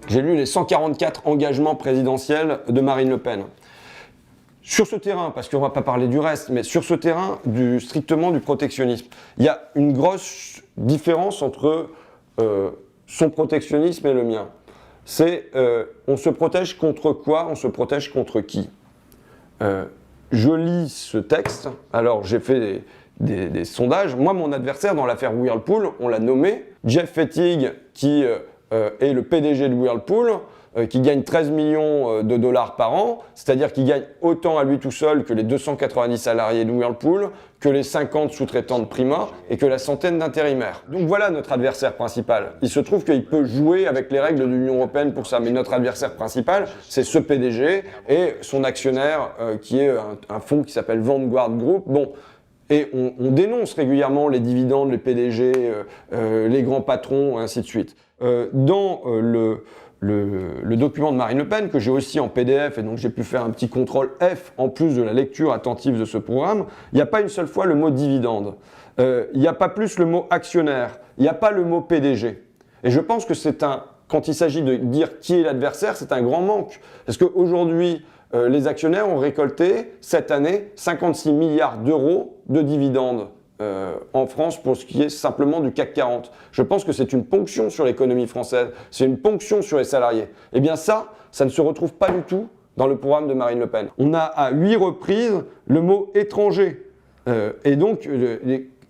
J'ai lu les 144 engagements présidentiels de Marine Le Pen. Sur ce terrain, parce qu'on ne va pas parler du reste, mais sur ce terrain strictement du protectionnisme, il y a une grosse différence entre son protectionnisme et le mien. C'est on se protège contre quoi? On se protège contre qui? Je lis ce texte, alors j'ai fait des sondages. Moi, mon adversaire dans l'affaire Whirlpool, on l'a nommé, Jeff Fettig, qui est le PDG de Whirlpool, qui gagne 13 millions de dollars par an, c'est-à-dire qu'il gagne autant à lui tout seul que les 290 salariés de Whirlpool, que les 50 sous-traitants de Prima et que la centaine d'intérimaires. Donc voilà notre adversaire principal. Il se trouve qu'il peut jouer avec les règles de l'Union européenne pour ça, mais notre adversaire principal, c'est ce PDG et son actionnaire qui est un fonds qui s'appelle Vanguard Group. Bon, et on dénonce régulièrement les dividendes, les PDG, les grands patrons, et ainsi de suite. Dans le document de Marine Le Pen, que j'ai aussi en PDF, et donc j'ai pu faire un petit contrôle F, en plus de la lecture attentive de ce programme, il n'y a pas une seule fois le mot dividende. Il n'y a pas plus le mot actionnaire. Il n'y a pas le mot PDG. Et je pense que quand il s'agit de dire qui est l'adversaire, c'est un grand manque. Parce qu'aujourd'hui, les actionnaires ont récolté, cette année, 56 milliards d'euros de dividendes en France pour ce qui est simplement du CAC 40. Je pense que c'est une ponction sur l'économie française, c'est une ponction sur les salariés. Eh bien ça ne se retrouve pas du tout dans le programme de Marine Le Pen. On a à 8 reprises le mot étranger. Et donc,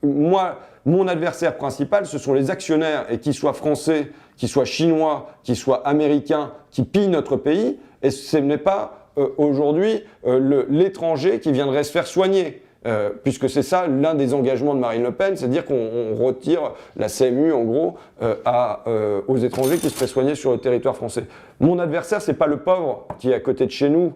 moi, mon adversaire principal, ce sont les actionnaires, et qu'ils soient français, qu'ils soient chinois, qu'ils soient américains, qui pillent notre pays, et ce n'est pas aujourd'hui l'étranger qui viendrait se faire soigner. Puisque c'est ça l'un des engagements de Marine Le Pen, c'est dire qu'on retire la CMU en gros aux étrangers qui se feraient soigner sur le territoire français. Mon adversaire, c'est pas le pauvre qui est à côté de chez nous,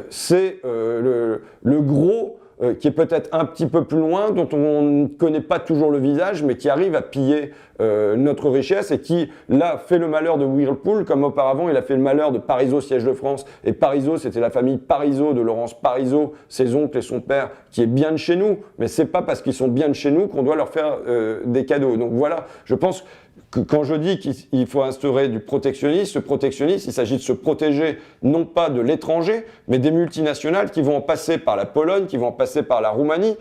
c'est le gros qui est peut-être un petit peu plus loin, dont on ne connaît pas toujours le visage, mais qui arrive à piller notre richesse et qui, là, fait le malheur de Whirlpool, comme auparavant, il a fait le malheur de Parisot, siège de France. Et Parisot, c'était la famille Parisot de Laurence Parisot, ses oncles et son père, qui est bien de chez nous. Mais c'est pas parce qu'ils sont bien de chez nous qu'on doit leur faire des cadeaux. Donc voilà, je pense que quand je dis qu'il faut instaurer du protectionnisme, ce protectionnisme, il s'agit de se protéger non pas de l'étranger, mais des multinationales qui vont en passer par la Pologne, qui vont en passer par la Roumanie,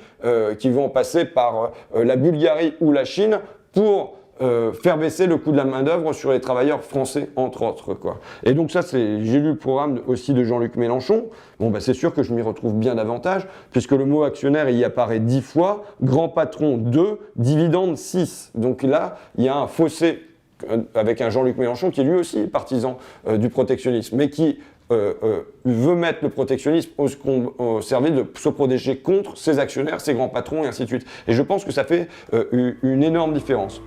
qui vont en passer par la Bulgarie ou la Chine pour faire baisser le coût de la main-d'œuvre sur les travailleurs français, entre autres, quoi. Et donc ça, j'ai lu le programme aussi de Jean-Luc Mélenchon. Bon, bah, c'est sûr que je m'y retrouve bien davantage, puisque le mot actionnaire, il y apparaît 10 fois, grand patron 2, dividende 6. Donc là, il y a un fossé avec un Jean-Luc Mélenchon qui est lui aussi partisan du protectionnisme, mais qui veut mettre le protectionnisme au service de se protéger contre ses actionnaires, ses grands patrons, et ainsi de suite. Et je pense que ça fait une énorme différence.